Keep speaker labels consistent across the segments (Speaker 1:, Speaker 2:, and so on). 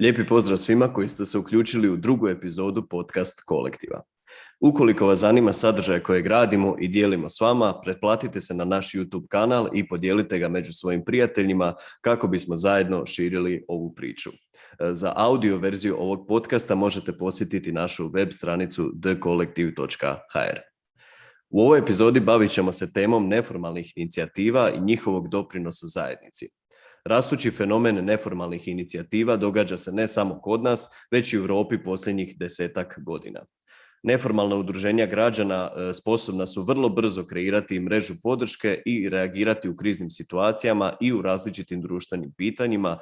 Speaker 1: Lijepi pozdrav svima koji ste se uključili u drugu epizodu podcast Kolektiva. Ukoliko vas zanima sadržaj kojeg radimo i dijelimo s vama, pretplatite se na naš YouTube kanal i podijelite ga među svojim prijateljima kako bismo zajedno širili ovu priču. Za audio verziju ovog podcasta možete posjetiti našu web stranicu thecollective.hr. U ovoj epizodi bavit ćemo se temom neformalnih inicijativa i njihovog doprinosa zajednici. Rastući fenomen neformalnih inicijativa događa se ne samo kod nas, već i u Europi posljednjih 10-ak godina. Neformalna udruženja građana sposobna su vrlo brzo kreirati mrežu podrške i reagirati u kriznim situacijama i u različitim društvenim pitanjima.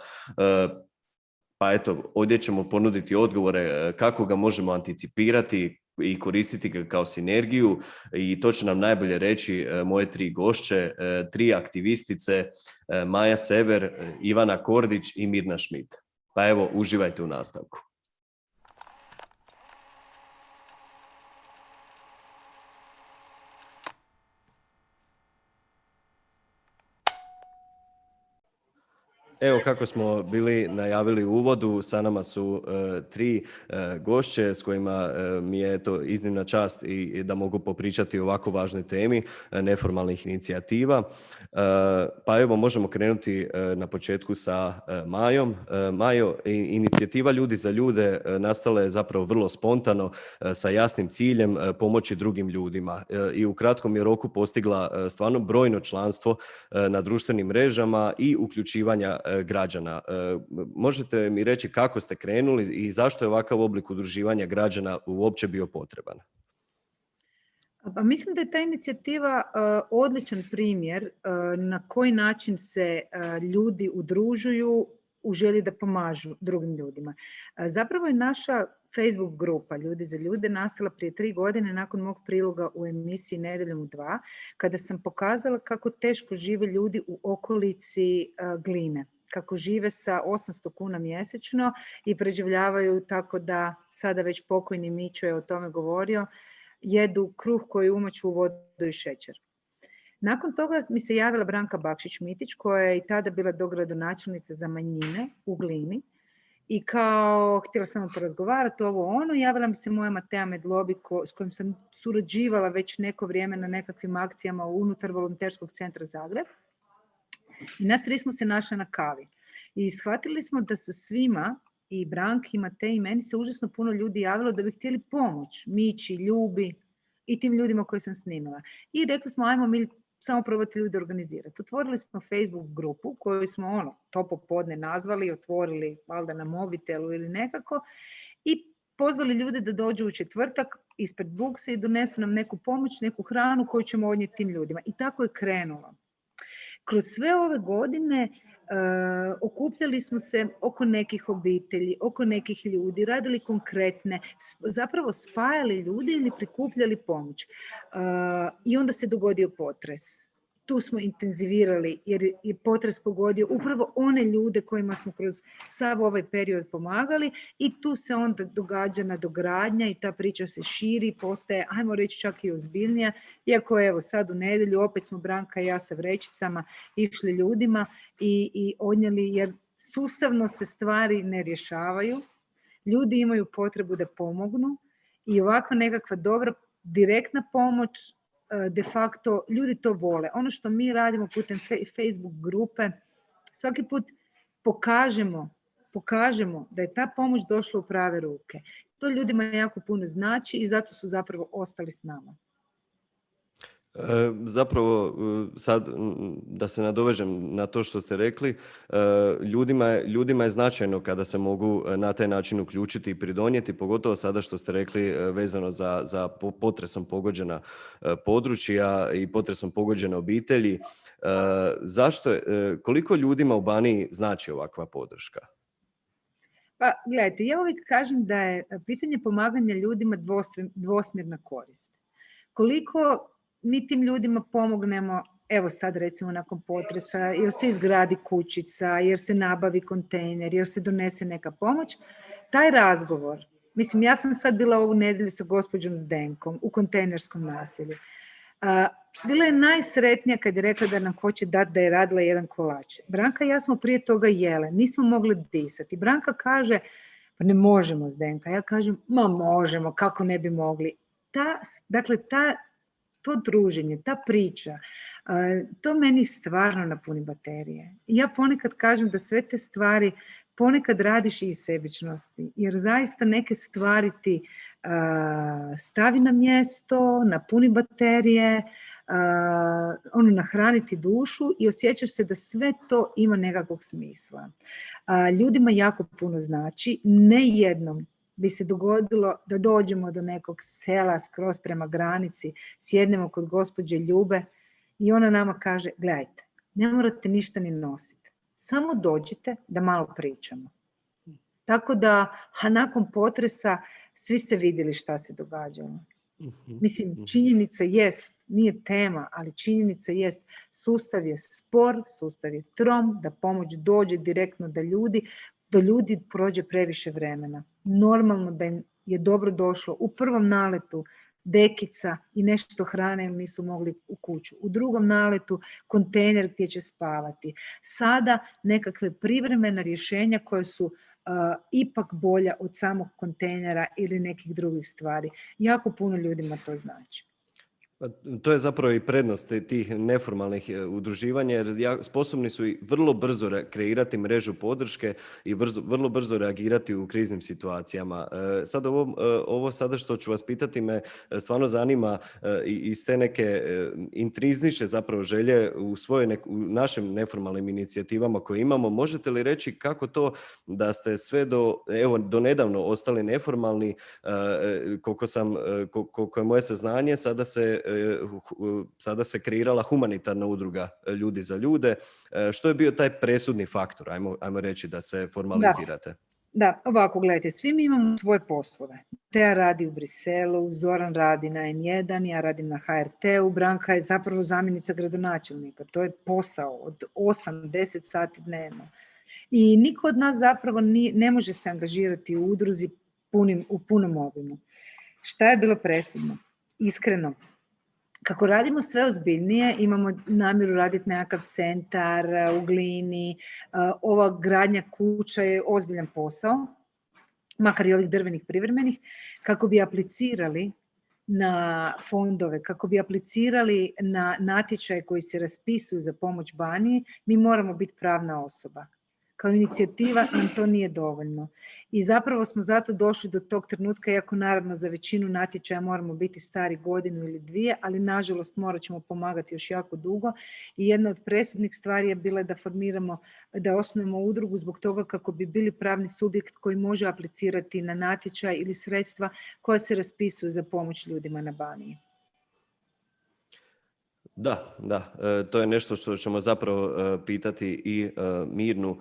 Speaker 1: Pa eto, ovdje ćemo ponuditi odgovore kako ga možemo anticipirati i koristiti ga kao sinergiju, i to će nam najbolje reći moje tri gošće, tri aktivistice, Maja Sever, Ivana Kordić i Mirna Šmit. Pa evo, uživajte u nastavku. Evo, kako smo bili najavili u uvodu, sa nama su tri gošće s kojima mi je iznimna čast i da mogu popričati o ovako važnoj temi neformalnih inicijativa. Pa evo, možemo krenuti na početku sa Majom. Majo, inicijativa Ljudi za ljude nastala je zapravo vrlo spontano sa jasnim ciljem pomoći drugim ljudima i u kratkom je roku postigla stvarno brojno članstvo na društvenim mrežama i uključivanja građana. Možete mi reći kako ste krenuli i zašto je ovakav oblik udruživanja građana uopće bio potreban?
Speaker 2: Pa mislim da je ta inicijativa odličan primjer na koji način se ljudi udružuju u želji da pomažu drugim ljudima. Zapravo je naša Facebook grupa Ljudi za ljude nastala prije 3 godine nakon mog priloga u emisiji Nedjeljom u 2, kada sam pokazala kako teško žive ljudi u okolici Gline, kako žive sa 800 kuna mjesečno i preživljavaju tako da, sada već pokojni Mićo je o tome govorio, jedu kruh koji umaču u vodu i šećer. Nakon toga mi se javila Branka Bakšić-Mitić, koja je i tada bila dogradonačelnica za manjine u Glini, i kao htjela sam porazgovarati ovo ono, javila mi se moja Matea Medlobi s kojim sam surađivala već neko vrijeme na nekakvim akcijama unutar volonterskog centra Zagreb. I nas tri smo se našli na kavi. I shvatili smo da su svima, i Branki, i Matei, i meni se užasno puno ljudi javilo da bi htjeli pomoć Mići, Ljubi i tim ljudima koje sam snimala. I rekli smo, ajmo mi samo probati ljude organizirati. Otvorili smo Facebook grupu koju smo to popodne nazvali, otvorili valjda na mobitelu ili nekako, i pozvali ljude da dođu u četvrtak ispred bukse i donesu nam neku pomoć, neku hranu koju ćemo odnijeti tim ljudima. I tako je krenulo. Kroz sve ove godine okupljali smo se oko nekih obitelji, oko nekih ljudi, radili konkretne, zapravo spajali ljudi ili prikupljali pomoć. I onda se dogodio potres. Tu smo intenzivirali jer je potres pogodio upravo one ljude kojima smo kroz sav ovaj period pomagali, i tu se onda događa nadogradnja i ta priča se širi, postaje, ajmo reći, čak i ozbiljnija, iako evo sad u nedjelju opet smo Branka i ja sa vrećicama išli ljudima i odnijeli, jer sustavno se stvari ne rješavaju, ljudi imaju potrebu da pomognu i ovakva nekakva dobra direktna pomoć, de facto ljudi to vole. Ono što mi radimo putem Facebook grupe, svaki put pokažemo da je ta pomoć došla u prave ruke. To ljudima jako puno znači i zato su zapravo ostali s nama.
Speaker 1: Zapravo, sad da se nadovežem na to što ste rekli, ljudima je značajno kada se mogu na taj način uključiti i pridonijeti, pogotovo sada što ste rekli vezano za potresom pogođena područja i potresom pogođene obitelji. Koliko ljudima u Baniji znači ovakva podrška?
Speaker 2: Pa gledajte, ja uvijek kažem da je pitanje pomaganja ljudima dvosmjerna korist. Koliko mi tim ljudima pomognemo, evo sad recimo nakon potresa, jer se izgradi kućica, jer se nabavi kontejner, jer se donese neka pomoć, taj razgovor, mislim, ja sam sad bila ovu nedjelju sa gospođom Zdenkom u kontejnerskom naselju. Bila je najsretnija kad je rekla da nam hoće dati da je radila jedan kolač. Branka i ja smo prije toga jele, nismo mogli disati. Branka kaže, pa ne možemo, Zdenka. Ja kažem, ma možemo, kako ne bi mogli. To druženje, ta priča, to meni stvarno napuni baterije. Ja ponekad kažem da sve te stvari ponekad radiš i iz sebičnosti, jer zaista neke stvari ti stavi na mjesto, napuni baterije, nahraniti dušu i osjećaš se da sve to ima nekakvog smisla. Ljudima jako puno znači, ne jednom bi se dogodilo da dođemo do nekog sela skroz prema granici, sjednemo kod gospođe Ljube i ona nama kaže, gledajte, ne morate ništa ni nositi, samo dođite da malo pričamo. Tako da, nakon potresa svi ste vidjeli šta se događalo. Mislim, činjenica jest, nije tema, ali činjenica jest, sustav je spor, sustav je trom, da pomoć dođe direktno do ljudi prođe previše vremena. Normalno da im je dobro došlo u prvom naletu dekica i nešto hrane im nisu mogli u kuću. U drugom naletu kontejner gdje će spavati. Sada nekakve privremena rješenja koje su ipak bolja od samog kontejnera ili nekih drugih stvari. Jako puno ljudima to znači.
Speaker 1: To je zapravo i prednost tih neformalnih udruživanja, jer sposobni su i vrlo brzo kreirati mrežu podrške i vrlo brzo reagirati u kriznim situacijama. Sad ovo sada što ću vas pitati me stvarno zanima iz te neke intrizniše zapravo želje u našim neformalnim inicijativama koje imamo. Možete li reći kako to da ste sve do nedavno ostali neformalni, koliko je moje saznanje, sada se kreirala humanitarna udruga Ljudi za ljude. Što je bio taj presudni faktor, ajmo reći, da se formalizirate?
Speaker 2: Da, ovako, gledajte, svi mi imamo svoje poslove. Teja radi u Briselu, Zoran radi na N1, ja radim na HRT-u, Branka je zapravo zamjenica gradonačelnika. To je posao od 8-10 sati dnevno. I niko od nas zapravo ne može se angažirati u udruzi u punom obimu. Šta je bilo presudno? Iskreno, kako radimo sve ozbiljnije, imamo namjeru raditi nekakav centar u Glini, ova gradnja kuća je ozbiljan posao, makar i ovih drvenih privremenih, kako bi aplicirali na fondove, kako bi aplicirali na natječaje koji se raspisuju za pomoć Baniji, mi moramo biti pravna osoba. Kao inicijativa nam to nije dovoljno. I zapravo smo zato došli do tog trenutka, iako naravno za većinu natječaja moramo biti stari godinu ili dvije, ali nažalost morat ćemo pomagati još jako dugo. I jedna od presudnih stvari je bila da osnujemo udrugu zbog toga kako bi bili pravni subjekt koji može aplicirati na natječaj ili sredstva koja se raspisuju za pomoć ljudima na Baniji.
Speaker 1: Da, to je nešto što ćemo zapravo pitati i Mirnu,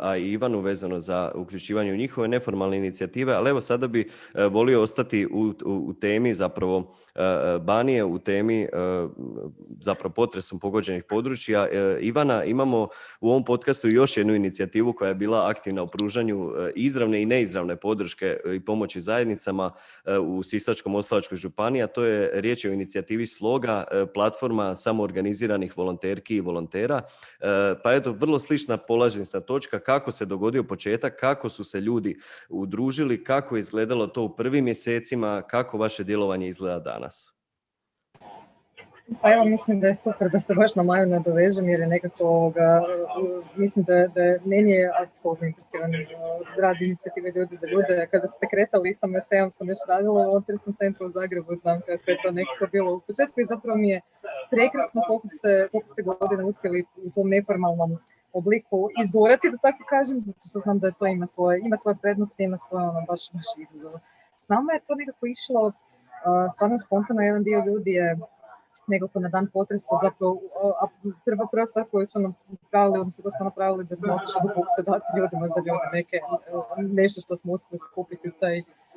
Speaker 1: a i Ivanu vezano za uključivanje u njihove neformalne inicijative, ali evo sada bi volio ostati u temi zapravo Banije, u temi zapravo potresom pogođenih područja. Ivana, imamo u ovom podcastu još jednu inicijativu koja je bila aktivna u pružanju izravne i neizravne podrške i pomoći zajednicama u Sisačko-moslavačkoj županiji, a to je riječ o inicijativi Sloga, platforma samoorganiziranih volonterki i volontera. Pa eto, vrlo slična polazišna točka, kako se dogodio početak, kako su se ljudi udružili, kako je izgledalo to u prvim mjesecima, kako vaše djelovanje izgleda danas?
Speaker 3: Pa evo, mislim da je super da se baš na Maju nadovežem, jer je nekako mislim da meni je apsolutno interesiran rad inicijative Ljudi za ljude. Kada ste kretali sa Mateom, sam još radila u volonterskom centru u Zagrebu, znam kako je to nekako bilo u početku i zapravo mi je prekrasno koliko ste godine uspjeli u tom neformalnom obliku izdurati, da tako kažem, zato što znam da to ima svoje prednosti, ima svoje baš izazove. S nama je to nekako išlo stvarno spontano, jedan dio ljudi je nekako na dan potresa zapravo prva stvar koju su napravili, odnosno to smo napravili da smo otišli do Bukse dati ljudima za ljude nešto što smo uspjeli skupiti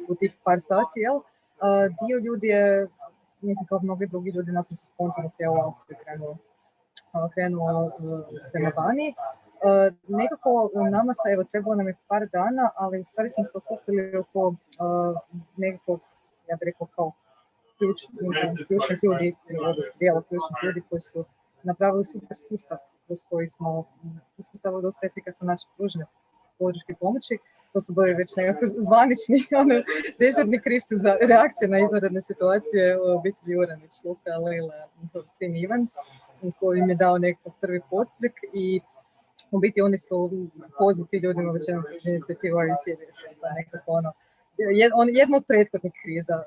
Speaker 3: u tih par sati, jel? Dio ljudi je, mislim kao mnogi drugi ljudi, naprosto spontano se krenuo prema Baniji. Nekako nama se, trebalo nam je par dana, ali u stvari smo se okupili oko nekakvog, ja bih rekao kao ključnih ljudi, dijela ključnih ljudi koji su napravili super sustav kroz koji smo uspostavili dosta efikasan način pružanja podrške pomoći. To su bili već nekako zvanični dežurni krivci za reakcije na izvanredne situacije u obitelji Uranić, Luka, Lejla, njihov sin Ivan, koji im je dao nekakav prvi podstrek i u biti oni su poznati ljudima većinom kroz inicijativu Are You Serious? Nekako jedno od prethodnih kriza.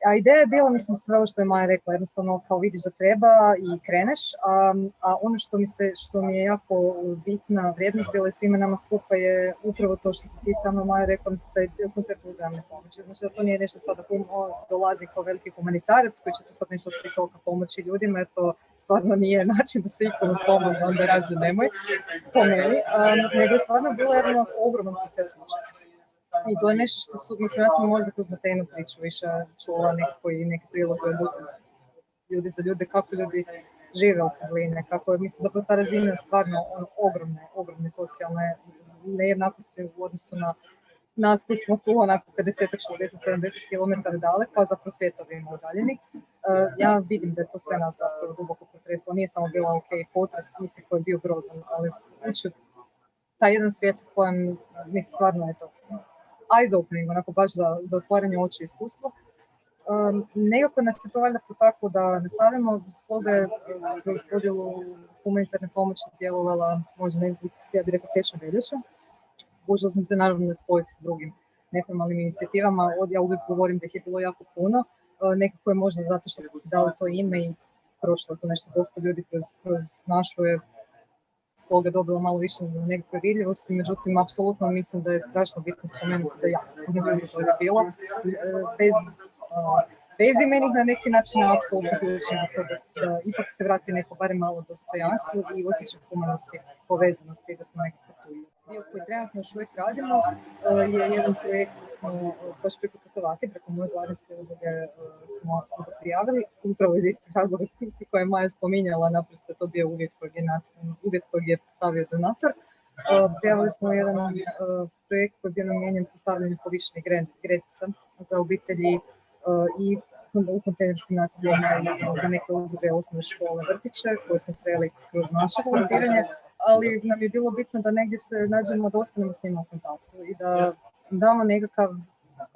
Speaker 3: A ideja je bila, mislim, sve ovo što je Maja rekla, jednostavno kao vidiš da treba i kreneš, a ono što mi je jako bitna vrijednost bila i svima nama skupa je upravo to što si ti sama, Maja, rekla, mislim, taj koncept uzajamne pomoći. Znači da to nije nešto sada dolazi kao veliki humanitarac koji će tu sad nešto visoka pomoći ljudima, jer to stvarno nije način da se ikome pomoći, onda rađe nemoj, po meni, nego je stvarno bilo jedan ogroman proces slučaja. I to je nešto što su, mislim, ja sam možda kroz Matejnu priču više čula neke priloge ljudi za ljude, kako ljudi žive u Karline, kako je, mislim, zapravo ta razina stvarno ogromne socijalne nejednakosti u odnosu na nas koji smo tu onako 50, 60, 70 km daleko, a zapravo svijetovima udaljeni. Ja vidim da je to sve nas zapravo duboko potreslo. Nije samo bila potres, mislim, koji je bio grozan, ali ući taj jedan svijet u kojem, mislim, stvarno je to eye-opening, onako baš za otvaranje oči iskustva. Nekako nas je to valjda potaklo da nastavimo. Sloga je kroz podjelu humanitarne pomoći djelovala možda nekako, ja bih rekla, sjećam veljača. Pokušala sam se naravno spojiti s drugim neformalnim inicijativama. Ja uvijek govorim da ih je bilo jako puno. Nekako je možda zato što smo si dali to ime i prošlo to nešto dosta ljudi kroz našu je Sloga dobila malo više nekakve vidljivosti, međutim, apsolutno mislim da je strašno bitno spomenuti da jako puno ljudi to je bilo. Bez imenih na neki način je apsolutno ključno za to da ipak se vrati neko barem malo dostojanstvo i osjećaj humanosti, povezanosti, da smo nekako tu. Dio koji trenutno još uvijek radimo je jedan projekt koji smo baš preko Tatovake, preko moje zlarinske udruge smo ga prijavili, upravo iz istih razloga koje je Maja spominjala, naprosto je to bio uvjet kojeg je postavio donator. Prijavili smo jedan projekt koji je bio namijenjen postavljanju povišenih gredica za obitelji i u kontejnerskim naseljima i za neke udruge, osnovne škole, vrtiće koje smo sreli kroz naše volontiranje, ali nam je bilo bitno da negdje se nađemo, da ostanemo s njima u kontaktu i da damo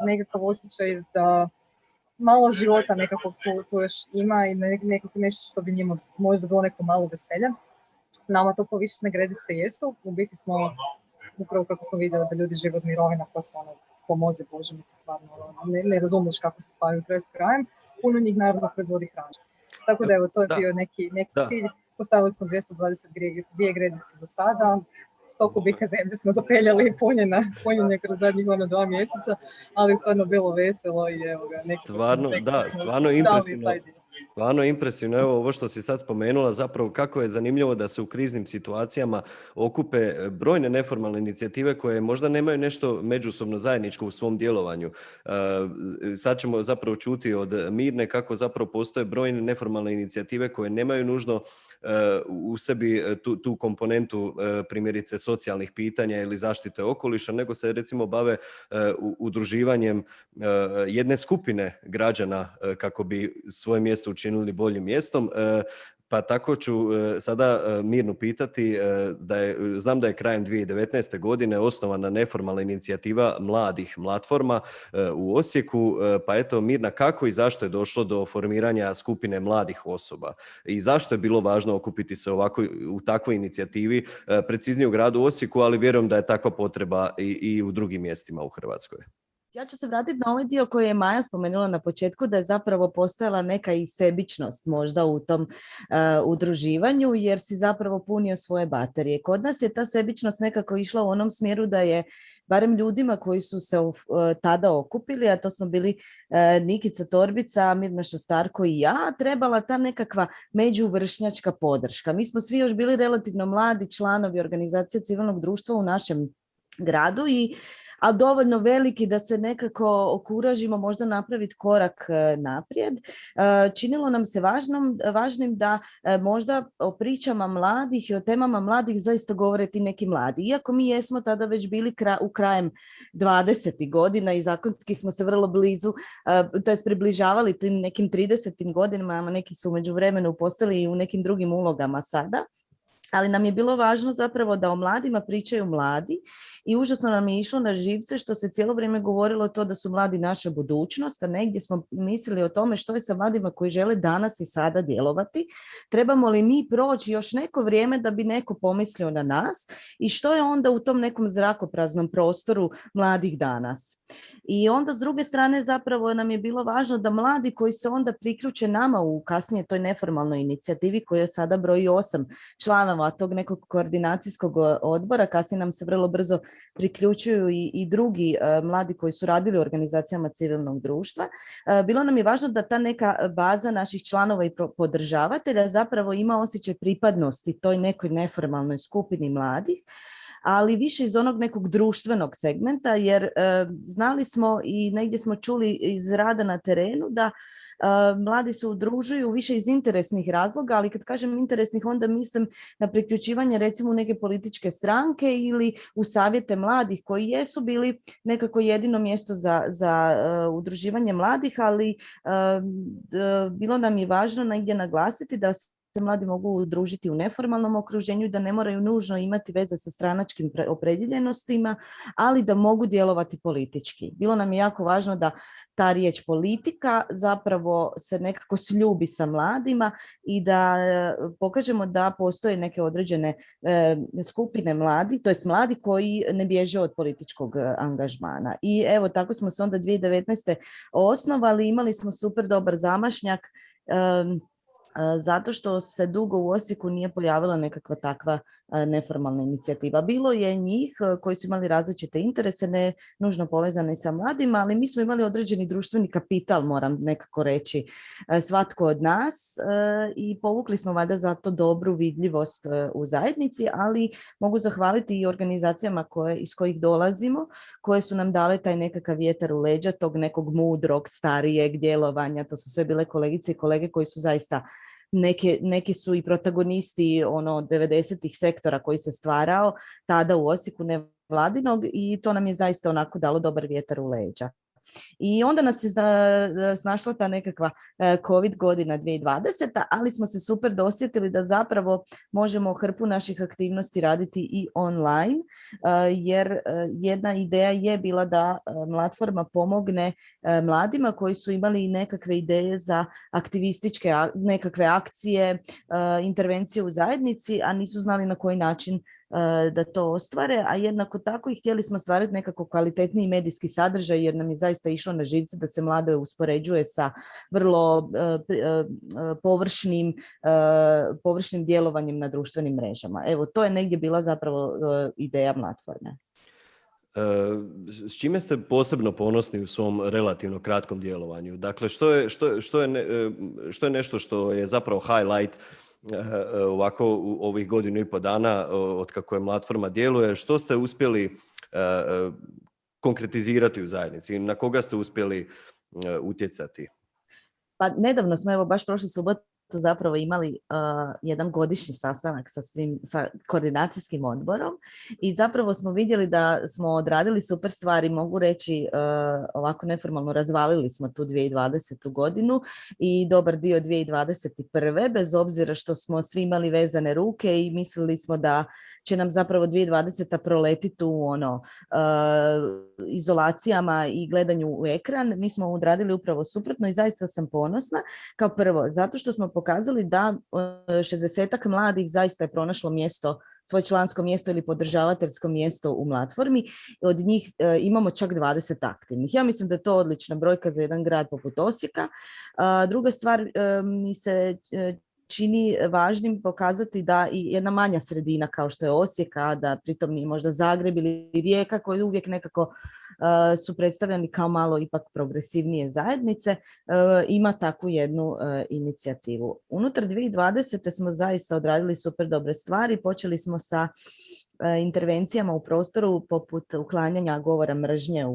Speaker 3: nekakav osjećaj da malo života nekako tu još ima i nekako nešto što bi njima možda bilo neko malo veselja. Nama to povišene gredice jesu, u biti smo upravo kako smo vidjeli da ljudi žive od mirovina koja su pomoze Bože, mi se stvarno ne razumiješ kako se paju kraj s krajem, puno njih naravno proizvodi hranu. Tako da evo, to je bio neki cilj. Postavili smo 222 gredice za sada, 100 kubika zemlje smo dopeljali i punjenje kroz zadnjih 2 mjeseca, ali stvarno bilo veselo i evo ga,
Speaker 1: Stvarno impresivno, evo ovo što si sad spomenula, zapravo kako je zanimljivo da se u kriznim situacijama okupe brojne neformalne inicijative koje možda nemaju nešto međusobno zajedničko u svom djelovanju. Sad ćemo zapravo čuti od Mirne kako zapravo postoje brojne neformalne inicijative koje nemaju nužno u sebi tu komponentu primjerice socijalnih pitanja ili zaštite okoliša, nego se recimo bave udruživanjem jedne skupine građana kako bi svoje mjesto učinili boljim mjestom. Pa tako ću sada Mirnu pitati, znam da je krajem 2019. godine osnovana neformalna inicijativa mladih Mlatforma u Osijeku, pa eto Mirna, kako i zašto je došlo do formiranja skupine mladih osoba i zašto je bilo važno okupiti se u takvoj inicijativi, preciznije u gradu Osijeku, ali vjerujem da je takva potreba i u drugim mjestima u Hrvatskoj.
Speaker 4: Ja ću se vratiti na ovaj dio koji je Maja spomenula na početku, da je zapravo postojala neka i sebičnost možda u tom udruživanju, jer si zapravo punio svoje baterije. Kod nas je ta sebičnost nekako išla u onom smjeru da je barem ljudima koji su se tada okupili, a to smo bili Nikica Torbica, Mirna Šostarko i ja, trebala ta nekakva međuvršnjačka podrška. Mi smo svi još bili relativno mladi članovi organizacije civilnog društva u našem gradu i a dovoljno veliki da se nekako okuražimo možda napraviti korak naprijed. Činilo nam se važnim da možda o pričama mladih i o temama mladih zaista govore ti neki mladi. Iako mi jesmo tada već bili u krajem 20. godina i zakonski smo se vrlo blizu, to jest približavali tim nekim 30. godinama, neki su u međuvremenu postali i u nekim drugim ulogama sada. Ali nam je bilo važno zapravo da o mladima pričaju mladi i užasno nam je išlo na živce što se cijelo vrijeme govorilo to da su mladi naša budućnost, a negdje smo mislili o tome što je sa mladima koji žele danas i sada djelovati. Trebamo li mi proći još neko vrijeme da bi neko pomislio na nas i što je onda u tom nekom zrakopraznom prostoru mladih danas. I onda s druge strane zapravo nam je bilo važno da mladi koji se onda priključe nama u kasnije toj neformalnoj inicijativi koja sada broji 8 članova tog nekog koordinacijskog odbora, kasnije nam se vrlo brzo priključuju i drugi mladi koji su radili u organizacijama civilnog društva. Bilo nam je važno da ta neka baza naših članova i podržavatelja zapravo ima osjećaj pripadnosti toj nekoj neformalnoj skupini mladih, ali više iz onog nekog društvenog segmenta, jer znali smo i negdje smo čuli iz rada na terenu da mladi se udružuju više iz interesnih razloga, ali kad kažem interesnih onda mislim na priključivanje recimo u neke političke stranke ili u savjete mladih koji jesu bili nekako jedino mjesto za udruživanje mladih, ali bilo nam je važno negdje naglasiti da se mladi mogu udružiti u neformalnom okruženju i da ne moraju nužno imati veze sa stranačkim opredjeljenostima, ali da mogu djelovati politički. Bilo nam je jako važno da ta riječ politika zapravo se nekako sljubi sa mladima i da pokažemo da postoje neke određene skupine mladi, to jest mladi koji ne bježe od političkog angažmana. I evo tako smo se onda 2019. osnovali, imali smo super dobar zamašnjak, zato što se dugo u Osijeku nije pojavila nekakva takva neformalna inicijativa. Bilo je njih koji su imali različite interese, ne nužno povezane sa mladima, ali mi smo imali određeni društveni kapital, moram nekako reći, svatko od nas i povukli smo valjda zato dobru vidljivost u zajednici, ali mogu zahvaliti i organizacijama iz kojih dolazimo, koje su nam dale taj nekakav vjetar u leđa tog nekog mudrog, starijeg djelovanja. To su sve bile kolegice i kolege koji su zaista neki su i protagonisti 90-ih sektora koji se stvarao tada u Osijeku nevladinog i to nam je zaista onako dalo dobar vjetar u leđa. I onda nas je snašla ta nekakva COVID godina 2020, ali smo se super dosjetili da zapravo možemo hrpu naših aktivnosti raditi i online, jer jedna ideja je bila da platforma pomogne mladima koji su imali nekakve ideje za aktivističke nekakve akcije, intervencije u zajednici, a nisu znali na koji način da to ostvare, a jednako tako i htjeli smo stvarati nekako kvalitetniji medijski sadržaj jer nam je zaista išlo na živce da se mlade uspoređuje sa vrlo površnim djelovanjem na društvenim mrežama. Evo, to je negdje bila zapravo ideja platforme.
Speaker 1: S čime ste posebno ponosni u svom relativno kratkom djelovanju? Dakle, što je nešto što je zapravo highlight ovako u ovih 1.5 godina od kako je platforma djeluje, što ste uspjeli konkretizirati u zajednici, na koga ste uspjeli utjecati?
Speaker 4: Pa nedavno smo evo baš prošle subote zapravo imali jedan godišnji sastanak sa koordinacijskim odborom i zapravo smo vidjeli da smo odradili super stvari, mogu reći ovako neformalno razvalili smo tu 2020. godinu i dobar dio 2021. bez obzira što smo svi imali vezane ruke i mislili smo da će nam zapravo 2020. proletiti u izolacijama i gledanju u ekran. Mi smo odradili upravo suprotno i zaista sam ponosna. Kao prvo, zato što smo pokazali da 60-ak mladih zaista je pronašlo mjesto, svoje člansko mjesto ili podržavateljsko mjesto u platformi. Od njih imamo čak 20 aktivnih. Ja mislim da je to odlična brojka za jedan grad poput Osijeka. Druga stvar, mi se čini važnim pokazati da i jedna manja sredina kao što je Osijeka, da pritom nije možda Zagreb ili Rijeka koji uvijek nekako su predstavljeni kao malo ipak progresivnije zajednice, ima takvu jednu inicijativu. Unutar 2020. smo zaista odradili super dobre stvari. Počeli smo sa intervencijama u prostoru poput uklanjanja govora mržnje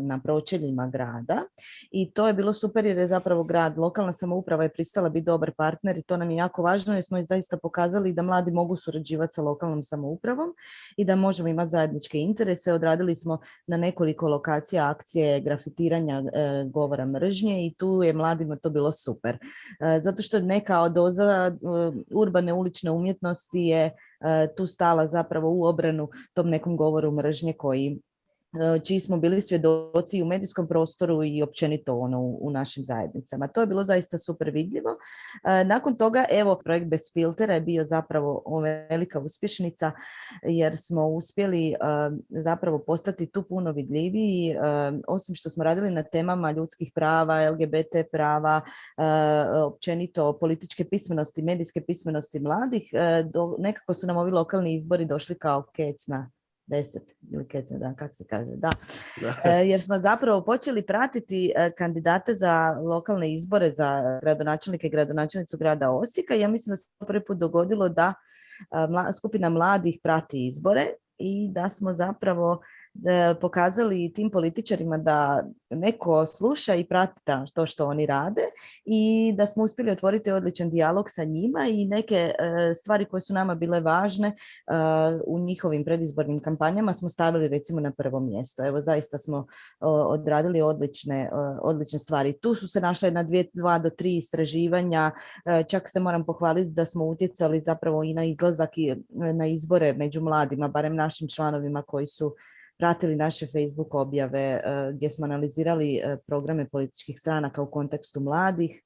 Speaker 4: na pročeljima grada i to je bilo super jer je zapravo grad, lokalna samouprava je pristala biti dobar partner i to nam je jako važno jer smo zaista pokazali da mladi mogu surađivati sa lokalnom samoupravom i da možemo imati zajedničke interese. Odradili smo na nekoliko lokacija akcije grafitiranja govora mržnje i tu je mladima to bilo super. Zato što neka doza urbane ulične umjetnosti je tu stala zapravo u obranu tom nekom govoru mržnje čiji smo bili svjedoci u medijskom prostoru i općenito u našim zajednicama. To je bilo zaista super vidljivo. Nakon toga, evo, projekt Bez filtera je bio zapravo velika uspješnica jer smo uspjeli zapravo postati tu puno vidljiviji. Osim što smo radili na temama ljudskih prava, LGBT prava, općenito političke pismenosti, medijske pismenosti mladih, nekako su nam ovi lokalni izbori došli kao kec na 10 ili kecne, da, kako se kaže, da. Jer smo zapravo počeli pratiti kandidate za lokalne izbore za gradonačelnike i gradonačelnicu grada Osijeka. Ja mislim da se prvi put dogodilo da skupina mladih prati izbore i da smo zapravo pokazali tim političarima da neko sluša i prati to što oni rade i da smo uspjeli otvoriti odličan dijalog sa njima i neke stvari koje su nama bile važne u njihovim predizbornim kampanjama smo stavili recimo na prvo mjesto. Evo, zaista smo odradili odlične stvari. Tu su se našla jedna 2 do 3 istraživanja, čak se moram pohvaliti da smo utjecali zapravo i na izlazak i na izbore među mladima, barem našim članovima koji su pratili naše Facebook objave gdje smo analizirali programe političkih stranaka u kontekstu mladih.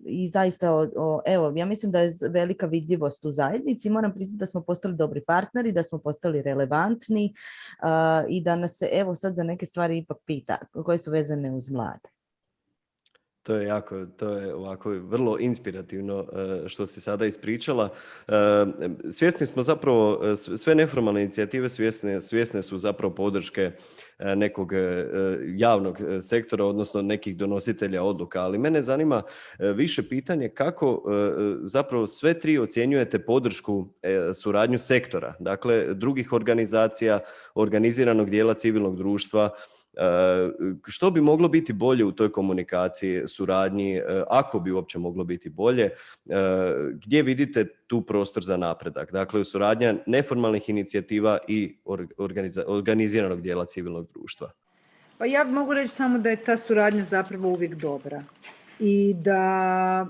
Speaker 4: I zaista, evo, ja mislim da je velika vidljivost u zajednici. Moram priznati da smo postali dobri partneri, da smo postali relevantni i da nas se, evo, sad za neke stvari ipak pita koje su vezane uz mlade.
Speaker 1: To je ovako vrlo inspirativno što si sada ispričala. Svjesni smo zapravo, sve neformalne inicijative svjesne su zapravo podrške nekog javnog sektora, odnosno nekih donositelja odluka, ali mene zanima više pitanje kako zapravo sve tri ocjenjujete podršku, suradnju sektora, dakle drugih organizacija, organiziranog dijela civilnog društva. Što bi moglo biti bolje u toj komunikaciji, suradnji, ako bi uopće moglo biti bolje, gdje vidite tu prostor za napredak? Dakle, suradnja neformalnih inicijativa i organiziranog dijela civilnog društva.
Speaker 2: Pa ja mogu reći samo da je ta suradnja zapravo uvijek dobra i da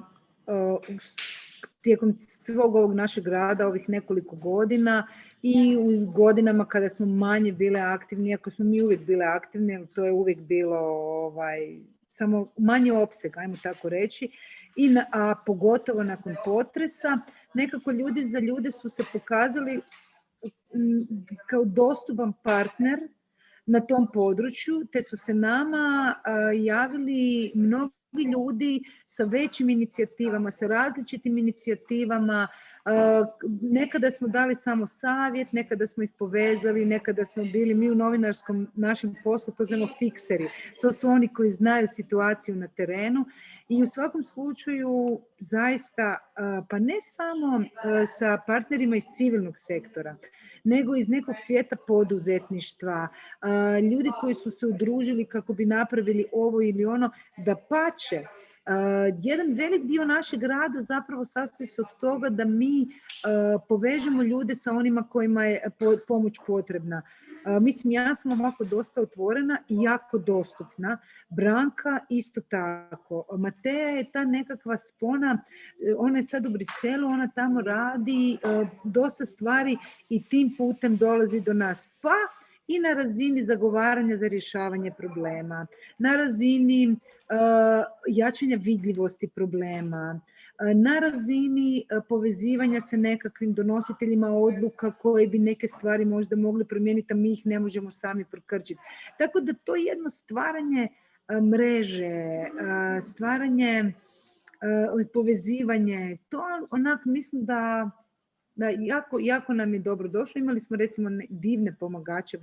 Speaker 2: tijekom svog ovog našeg rada, ovih nekoliko godina i u godinama kada smo manje bile aktivni, iako smo mi uvijek bile aktivni, ali to je uvijek bilo samo manje opseg, ajmo tako reći, a pogotovo nakon potresa, nekako ljudi za ljude su se pokazali kao dostupan partner na tom području, te su se nama javili mnogi ljudi sa većim inicijativama, sa različitim inicijativama. Nekada smo dali samo savjet, nekada smo ih povezali, nekada smo bili, mi u novinarskom našem poslu to zovemo fikseri. To su oni koji znaju situaciju na terenu i u svakom slučaju zaista, pa ne samo sa partnerima iz civilnog sektora, nego iz nekog svijeta poduzetništva, ljudi koji su se udružili kako bi napravili ovo ili ono, dapače. Jedan velik dio našeg rada zapravo sastoji se od toga da mi povežemo ljude sa onima kojima je pomoć potrebna. Mislim, ja sam ovako dosta otvorena i jako dostupna. Branka isto tako. Mateja je ta nekakva spona, ona je sad u Briselu, ona tamo radi dosta stvari i tim putem dolazi do nas. Pa i na razini zagovaranja za rješavanje problema, na razini jačanja vidljivosti problema, na razini povezivanja sa nekakvim donositeljima odluka koji bi neke stvari možda mogli promijeniti, a mi ih ne možemo sami prokrčiti. Tako da to jedno stvaranje mreže, stvaranje, povezivanje, to onak mislim da jako nam je dobro došlo. Imali smo recimo divne pomagače,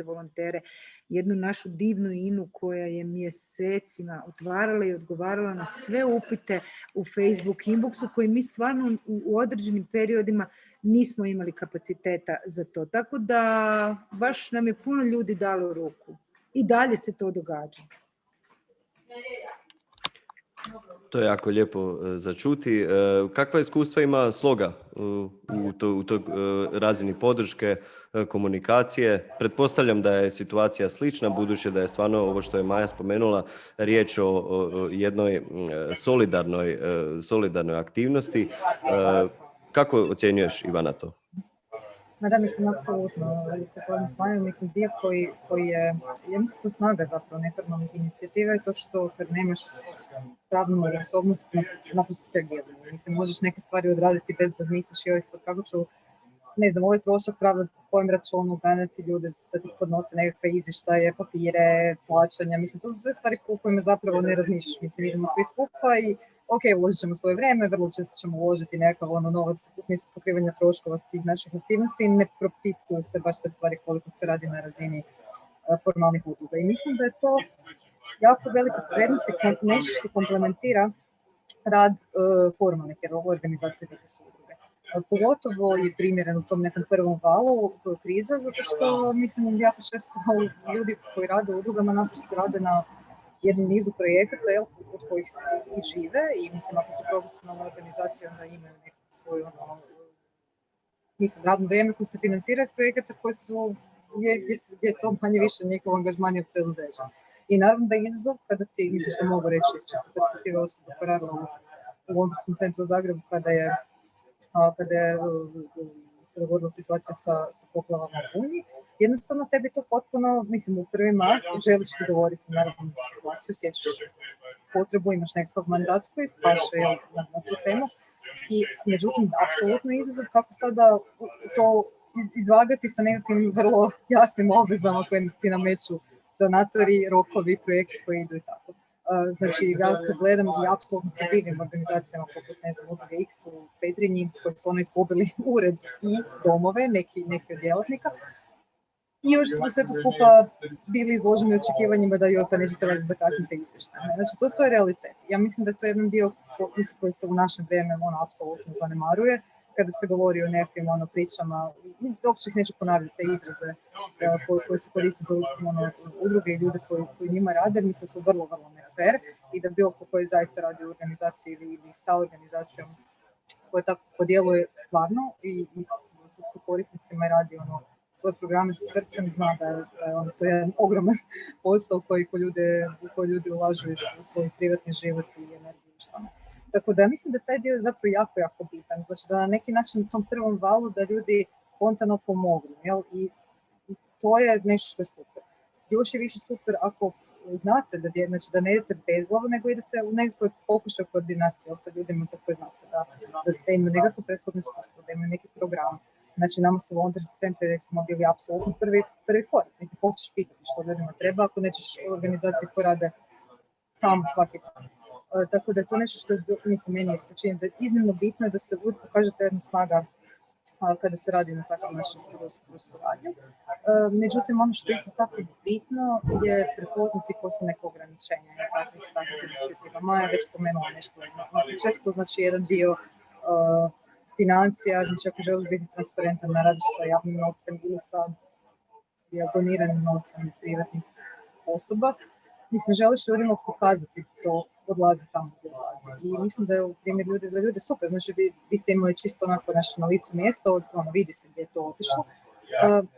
Speaker 2: volontere, jednu našu divnu Inu koja je mjesecima otvarala i odgovarala na sve upite u Facebook inboxu koje mi stvarno u određenim periodima nismo imali kapaciteta za to. Tako da baš nam je puno ljudi dalo ruku. I dalje se to događa.
Speaker 1: To je jako lijepo za čuti. Kakva iskustva ima Sloga u toj razini podrške, komunikacije? Pretpostavljam da je situacija slična, budući da je stvarno ovo što je Maja spomenula riječ o jednoj solidarnoj aktivnosti. Kako ocjenjuješ, Ivana, to?
Speaker 3: Ma da, mislim, apsolutno se slažem s Majom. Mislim, dio koji je, ja mislim, ko snaga zapravo neformalnih inicijativa je to što kad nemaš pravnu osobnost, naprosto se reagiraju. Mislim, možeš neke stvari odraditi bez da misliš joj sad kako ću, ne znam, ovaj trošak pravda kojem računu ganjati ljude da ti podnose nekakve izvještaje, papire, plaćanja. Mislim, to su sve stvari u kojima zapravo ne razmišljaš. Mislim, idemo svi skupa i ok, uložit ćemo svoje vrijeme, vrlo često ćemo uložiti nekakav novac u smislu pokrivanja troškova tih naših aktivnosti i ne propituju se baš te stvari koliko se radi na razini formalnih udruga. I mislim da je to jako velika prednost i nešto što komplementira rad formalnih, jer ovo organizacije neke su udruge. Pogotovo je primjeren u tom nekom prvom valu kriza, zato što mislim jako često ljudi koji rade u udrugama naprosto rade na jednom nizu projekata od kojih se i žive i mislim ako su profesionalna organizacija onda imaju neku svoju radno vrijeme koje se financira iz projekata koji su gdje je to manje više njihov angažman je predodređen. I naravno da je izazov kada ti, misliš da mogu reći iz čisto perspektive osoba koja radila u Londonskom centru u Zagrebu kada je se dogodila situacija sa poplavama u Gunji, jednostavno tebi to potpuno, mislim, u prvi mah želiš dogovoriti naravno situaciju, sjećaš potrebu, imaš nekakav mandat koji paše na tu temu i međutim, apsolutno izazov kako sada to izvagati sa nekakvim vrlo jasnim obvezama koje ti nameću donatori, rokovi, projekti koji idu i tako. Znači, ja kad gledam i apsolutno se divim organizacijama poput, ne znam, Udruge X u Petrinji, koji su ono izgubili ured i domove, neki od djelatnika. I još smo sve to skupa bili izloženi očekivanjima da joj pa nećete raditi za kasnice izvještaje. Znači, to je realitet. Ja mislim da je to jedan dio koji se u našem vrijeme apsolutno zanemaruje. Kada se govori o nekim pričama, uopće ih neću ponavljati te izraze koje se koriste za udruge i ljude koji njima rade, mislim da su vrlo, vrlo nefer i da bilo koji zaista radi u organizaciji ili sa organizacijom koja tako podjeluje stvarno i sa korisnicima i radi svoje programe sa srcem, zna da je to jedan ogroman posao u koji ljudi ulažu u svoj privatni život i energiju i šta. Tako da mislim da taj dio je zapravo jako, jako bitan. Znači da na neki način u tom prvom valu da ljudi spontano pomognu. Jel? I to je nešto što je super. Još je više super ako znate da ne idete bezglavo, nego idete u nekoj pokušaj koordinacije sa ljudima za koje znate da imaju nekako prethodno iskustvo, da imaju neki program. Znači nama su volonterski centri recimo bili apsolutno prvi korak. Mislim, počeš pitati što ljudima treba ako nećeš organizacije koje rade tamo svaki dan. Tako da je to nešto što mislim meni se čini da je iznimno bitno da se uvijek pokaže jedna snaga kada se radi na takav način kroz suradnju. Međutim, ono što je isto tako bitno je prepoznati ko su neke ograničenja takvih inicijativa. Maja već spomenula nešto na početku, znači jedan dio financija, znači ako želiš biti transparentan, radiš sa javnim novcem ili sa doniranim novcem privatnih osoba, mislim, želiš ljudima pokazati to odlaze tamo gdje odlaze. I mislim da je primjer ljudi za ljude super. Znači, vi ste imali čisto onako na licu mjesta, vidi se gdje je to otišlo.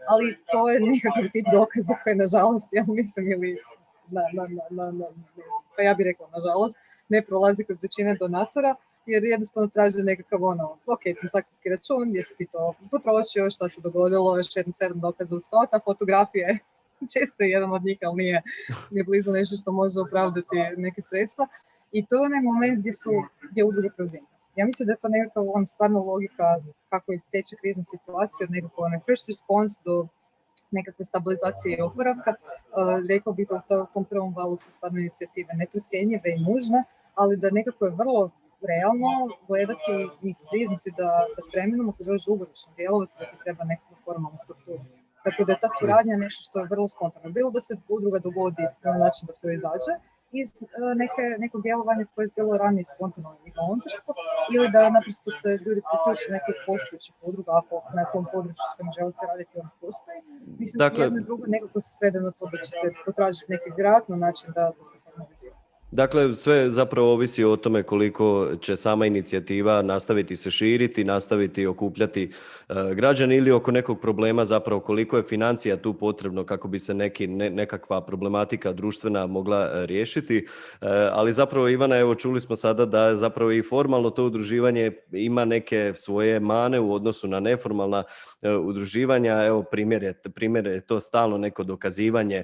Speaker 3: Ali to je nekakav tip dokaza koji, nažalost, ja mislim, ili pa ja bih rekla, nažalost, ne prolazi kod većine donatora, jer jednostavno traže nekakav transakcijski račun, gdje si ti to potrošio, šta se dogodilo, još 7 dokaza u 100, ta fotografija je često je jedan od njih, ali nije blizu nešto što može opravdati neke sredstva. I to je onaj moment gdje udruge preuzimaju. Ja mislim da je to nekakva stvarno logika kako je teče krizna situacija, od nekakvog first response do nekakve stabilizacije i oporavka. Rekao bih da u tom prvom valu su stvarno inicijative neprocjenjive i nužne, ali da nekako je vrlo realno gledati i priznati da s vremenom, ako želiš dugoročno djelovati, da ti treba nekakva formalna struktura. Tako da je ta suradnja nešto što je vrlo spontano. Bilo da se udruga dogodi na način da to izađe, iz nekog djelovanja koje je bilo ranije spontano i volontersko, ili da naprosto se ljudi priključe nekoj postojećih udruga, ako na tom području s kojim želite raditi on postoji. Mislim,
Speaker 1: Dakle,
Speaker 3: jedno i drugo nekako se svede na to da ćete potražiti neki vjerojatno način da se formalizira.
Speaker 1: Dakle, sve zapravo ovisi o tome koliko će sama inicijativa nastaviti se širiti, nastaviti okupljati građani ili oko nekog problema zapravo koliko je financija tu potrebno kako bi se nekakva problematika društvena mogla riješiti. Ali zapravo, Ivana, evo čuli smo sada da zapravo i formalno to udruživanje ima neke svoje mane u odnosu na neformalna udruživanja. Evo primjer je to stalno neko dokazivanje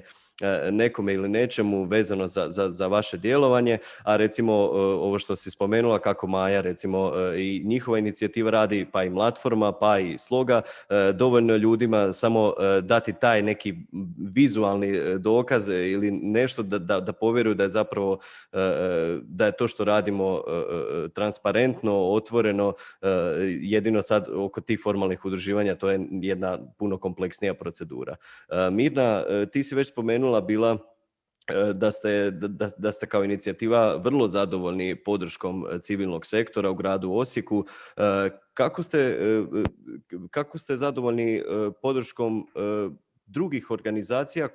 Speaker 1: nekome ili nečemu vezano za vaše djelovanje, a recimo ovo što si spomenula kako Maja recimo i njihova inicijativa radi, pa i Platforma, pa i Sloga, dovoljno ljudima samo dati taj neki vizualni dokaz ili nešto da povjeruju da je zapravo da je to što radimo transparentno, otvoreno. Jedino sad oko tih formalnih udruživanja to je jedna puno kompleksnija procedura. Mirna, ti si već spomenula bila da ste kao inicijativa vrlo zadovoljni podrškom civilnog sektora u gradu Osijeku. Kako ste zadovoljni podrškom drugih organizacija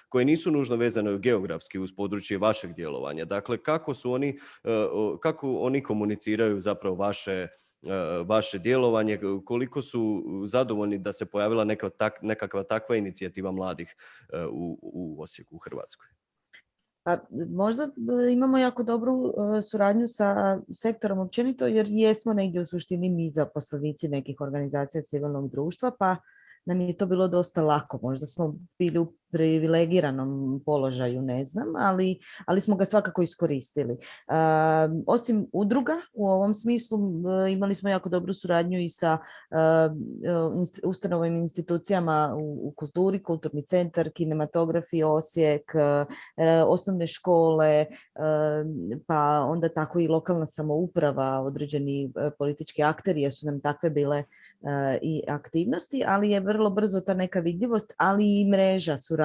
Speaker 1: koje nisu nužno vezane geografski uz područje vašeg djelovanja? Dakle, kako oni komuniciraju zapravo vaše djelovanje, koliko su zadovoljni da se pojavila nekakva takva inicijativa mladih u Osijeku, u Hrvatskoj?
Speaker 4: Pa, možda imamo jako dobru suradnju sa sektorom općenito, jer jesmo negdje u suštini mi zaposlenici nekih organizacija civilnog društva, pa nam je to bilo dosta lako. Možda smo bili u privilegiranom položaju, ne znam, ali smo ga svakako iskoristili. Osim udruga, u ovom smislu imali smo jako dobru suradnju i sa ustanovim institucijama u kulturi, Kulturni centar, Kinematografiji Osijek, osnovne škole, pa onda tako i lokalna samouprava, određeni politički akteri, jer su nam takve bile i aktivnosti, ali je vrlo brzo ta neka vidljivost, ali i mreža suradnje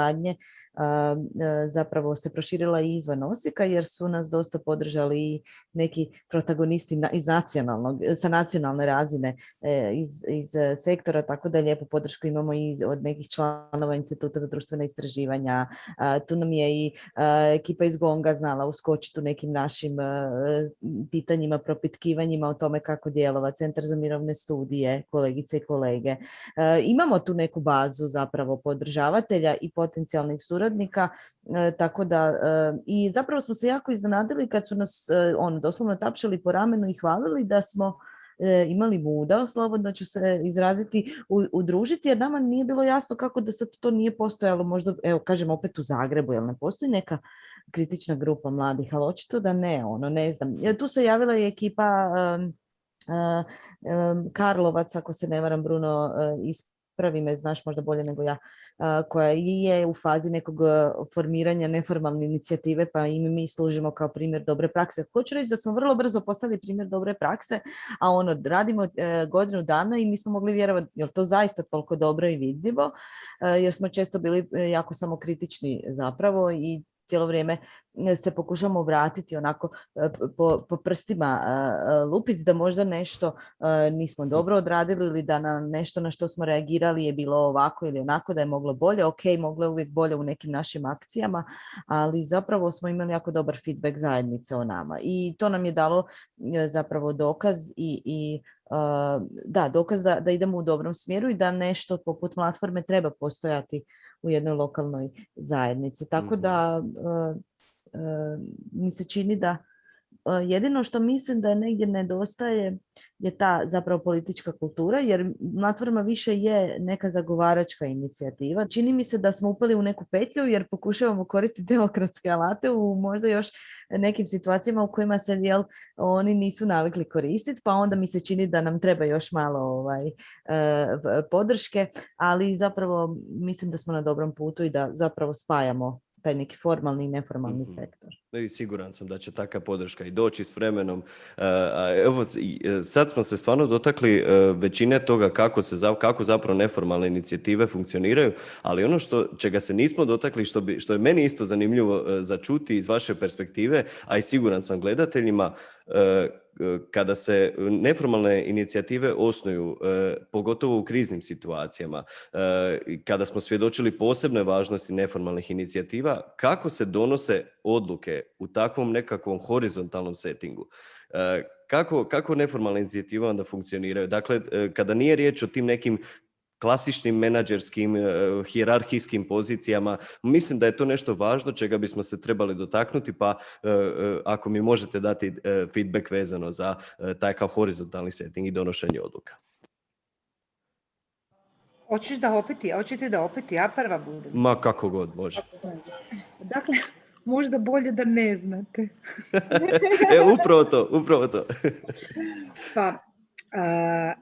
Speaker 4: zapravo se proširila i izvan Osijeka, jer su nas dosta podržali i neki protagonisti sa nacionalne razine iz sektora, tako da lijepu podršku imamo i od nekih članova Instituta za društvena istraživanja. Tu nam je i ekipa iz GONG-a znala uskočiti u nekim našim pitanjima, propitkivanjima o tome kako djelova Centar za mirovne studije, kolegice i kolege. Imamo tu neku bazu zapravo podržavatelja i potencijalnih suradnika, tako da i zapravo smo se jako iznenadili kad su nas doslovno tapšali po ramenu i hvalili da smo imali muda, slobodno ću se izraziti, udružiti, jer nama nije bilo jasno kako da sad to nije postojalo, možda, evo kažem opet u Zagrebu, jer ne postoji neka kritična grupa mladih, ali očito da ne, ne znam. Tu se javila i ekipa Karlovac, ako se ne varam, Bruno, ispravi me, znaš možda bolje nego ja, koja je u fazi nekog formiranja neformalne inicijative, pa i mi služimo kao primjer dobre prakse. Hoću reći da smo vrlo brzo postali primjer dobre prakse, a radimo godinu dana i nismo mogli vjerovati je li to zaista toliko dobro i vidljivo, jer smo često bili jako samokritični zapravo i cijelo vrijeme se pokušamo vratiti onako po prstima lupic da možda nešto nismo dobro odradili ili da na nešto na što smo reagirali je bilo ovako ili onako, da je moglo bolje. Ok, moglo je uvijek bolje u nekim našim akcijama, ali zapravo smo imali jako dobar feedback zajednice o nama i to nam je dalo zapravo dokaz dokaz da idemo u dobrom smjeru i da nešto poput platforme treba postojati u jednoj lokalnoj zajednici. Tako da mi se čini da jedino što mislim da negdje nedostaje je ta zapravo politička kultura, jer platforma više je neka zagovaračka inicijativa. Čini mi se da smo upali u neku petlju jer pokušavamo koristiti demokratske alate u možda još nekim situacijama u kojima se oni nisu navikli koristiti, pa onda mi se čini da nam treba još malo podrške, ali zapravo mislim da smo na dobrom putu i da zapravo spajamo taj neki formalni i neformalni
Speaker 1: Mhm.
Speaker 4: sektor.
Speaker 1: I siguran sam da će takva podrška i doći s vremenom. Evo, sad smo se stvarno dotakli većine toga kako zapravo neformalne inicijative funkcioniraju, ali ono čega se nismo dotakli, što je meni isto zanimljivo za čuti iz vaše perspektive, a i siguran sam gledateljima, kada se neformalne inicijative osnuju, pogotovo u kriznim situacijama, kada smo svjedočili posebnoj važnosti neformalnih inicijativa, kako se donose odluke u takvom nekakvom horizontalnom settingu? Kako neformalne inicijative onda funkcioniraju? Dakle, kada nije riječ o tim nekim klasičnim menadžerskim, hijerarhijskim pozicijama, mislim da je to nešto važno čega bismo se trebali dotaknuti, pa ako mi možete dati feedback vezano za takav horizontalni setting i donošenje odluka.
Speaker 2: Hoćete da opet ja prva budem?
Speaker 1: Ma kako god može.
Speaker 2: Dakle, možda bolje da ne znate.
Speaker 1: Upravo to.
Speaker 2: Pa,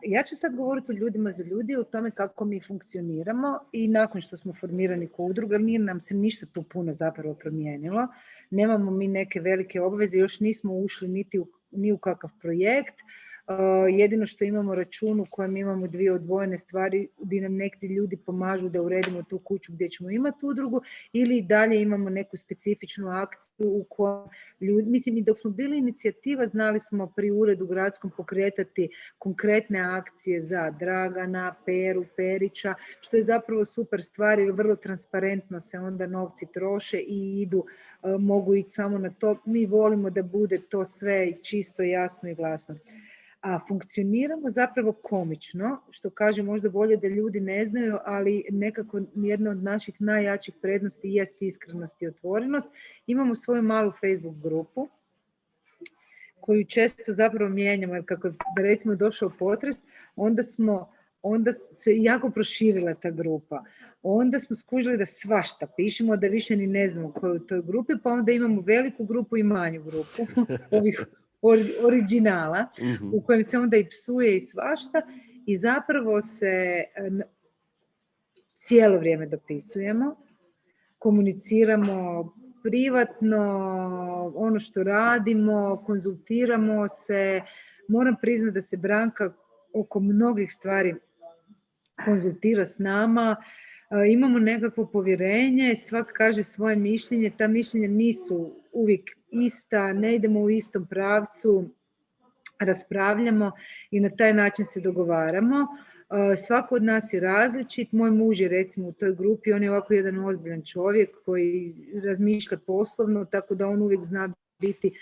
Speaker 2: ja ću sad govoriti o ljudima za ljudi, o tome kako mi funkcioniramo i nakon što smo formirani kao udruga, nije nam se ništa tu puno zapravo promijenilo. Nemamo mi neke velike obveze, još nismo ušli ni u kakav projekt. Jedino što imamo račun u kojem imamo 2 odvojene stvari gdje nam neki ljudi pomažu da uredimo tu kuću gdje ćemo imati udrugu, ili dalje imamo neku specifičnu akciju u kojoj ljudi, mislim i dok smo bili inicijativa znali smo pri uredu gradskom pokretati konkretne akcije za Dragana, Peru, Perića, što je zapravo super stvar jer vrlo transparentno se onda novci troše i idu, mogu ići samo na to. Mi volimo da bude to sve čisto, jasno i glasno. A funkcioniramo zapravo komično, što kaže možda bolje da ljudi ne znaju, ali nekako jedna od naših najjačih prednosti jest iskrenost i otvorenost. Imamo svoju malu Facebook grupu koju često zapravo mijenjamo, jer kako je recimo došao potres, onda se jako proširila ta grupa. Onda smo skužili da svašta pišemo, da više ni ne znamo koju u toj grupi, pa onda imamo veliku grupu i manju grupu ovih originala, u kojem se onda i psuje i svašta i zapravo se cijelo vrijeme dopisujemo, komuniciramo privatno, ono što radimo, konzultiramo se. Moram priznati da se Branka oko mnogih stvari konzultira s nama, imamo nekakvo povjerenje, svak kaže svoje mišljenje, ta mišljenja nisu uvijek ista, ne idemo u istom pravcu, raspravljamo i na taj način se dogovaramo. Svako od nas je različit, moj muž je recimo u toj grupi, on je ovako jedan ozbiljan čovjek koji razmišlja poslovno, tako da on uvijek zna biti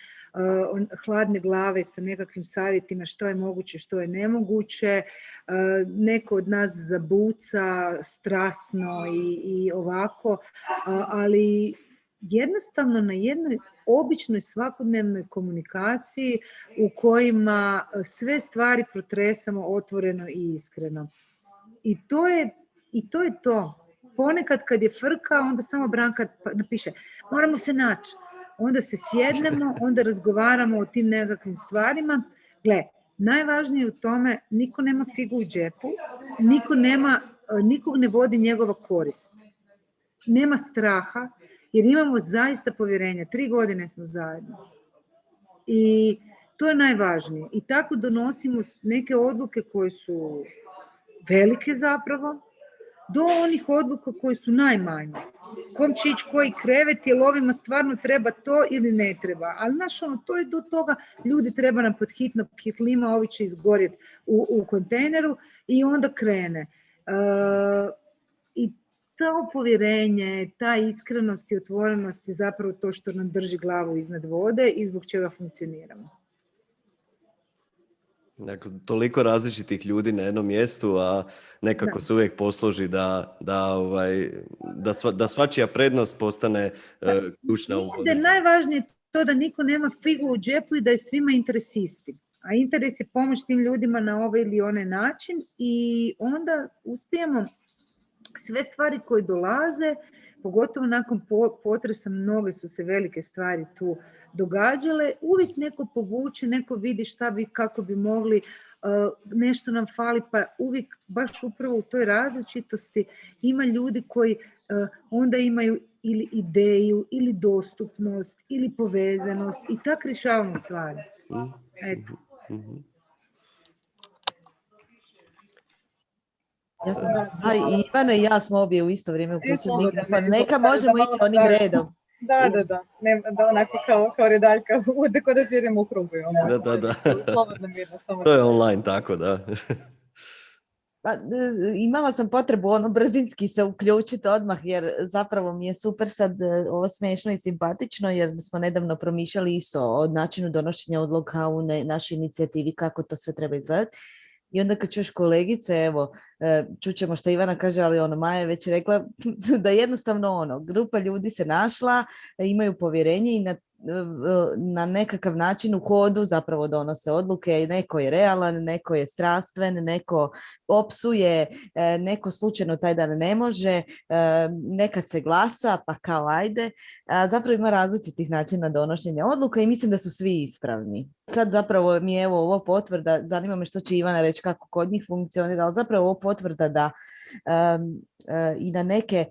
Speaker 2: hladne glave sa nekakvim savjetima što je moguće, što je nemoguće. Neko od nas zabuca strasno i ovako, ali jednostavno na jednoj običnoj svakodnevnoj komunikaciji u kojima sve stvari protresamo otvoreno i iskreno. I to je to. Ponekad kad je frka, onda samo Branka napiše moramo se naći. Onda se sjednemo, onda razgovaramo o tim nekakvim stvarima. Gle, najvažnije u tome, niko nema figu u džepu, nikog ne vodi njegova korist. Nema straha, jer imamo zaista povjerenja. 3 godine smo zajedno. I to je najvažnije. I tako donosimo neke odluke koje su velike zapravo, do onih odluka koje su najmanje. Kom će ići koji krevet, jer ovima stvarno treba to ili ne treba. Ali znaš, to je do toga, ljudi treba nam pod hitno kitlima, ovi će izgorjeti u kontejneru i onda krene. I to povjerenje, ta iskrenost i otvorenost je zapravo to što nam drži glavu iznad vode i zbog čega funkcioniramo.
Speaker 1: Dakle, toliko različitih ljudi na jednom mjestu, a nekako se uvijek posloži da svačija prednost postane ključna.
Speaker 2: Mislim da je najvažnije to da niko nema figu u džepu i da je svima interes isti. A interes je pomoć tim ljudima na ovaj ili onaj način i onda uspijemo sve stvari koje dolaze, pogotovo nakon potresa, mnoge su se velike stvari tu događale, uvijek neko povuče, neko vidi šta bi, kako bi mogli nešto nam fali, pa uvijek baš upravo u toj različitosti ima ljudi koji onda imaju ili ideju, ili dostupnost, ili povezanost i tak rješavamo stvari. Eto.
Speaker 4: Ja sam, i Ivana i ja smo obje u isto vrijeme uključili mikrofon. Neka
Speaker 3: da,
Speaker 4: možemo
Speaker 3: da,
Speaker 4: ići onim
Speaker 3: da,
Speaker 4: redom.
Speaker 3: Da, da onako kao redaljka, kod da sjedimo u krugu.
Speaker 1: Da.
Speaker 3: Slobodno mirno. Samo
Speaker 1: to je online, tako da.
Speaker 4: Pa, imala sam potrebu brzinski se uključiti odmah, jer zapravo mi je super sad ovo smiješno i simpatično, jer smo nedavno promišljali isto o načinu donošenja odluka u našoj inicijativi, kako to sve treba izgledati. I onda kad čuješ kolegice, evo, čućemo što Ivana kaže, ali Maja je već rekla da jednostavno grupa ljudi se našla, imaju povjerenje i na nekakav način u hodu zapravo donose odluke. Neko je realan, neko je strastven, neko opsuje, neko slučajno taj dan ne može, nekad se glasa, pa kao ajde. Zapravo ima različitih načina donošenja odluka i mislim da su svi ispravni. Sad zapravo mi je ovo potvrda, zanima me što će Ivana reći kako kod njih funkcionira, ali zapravo ovo potvrda da i na neke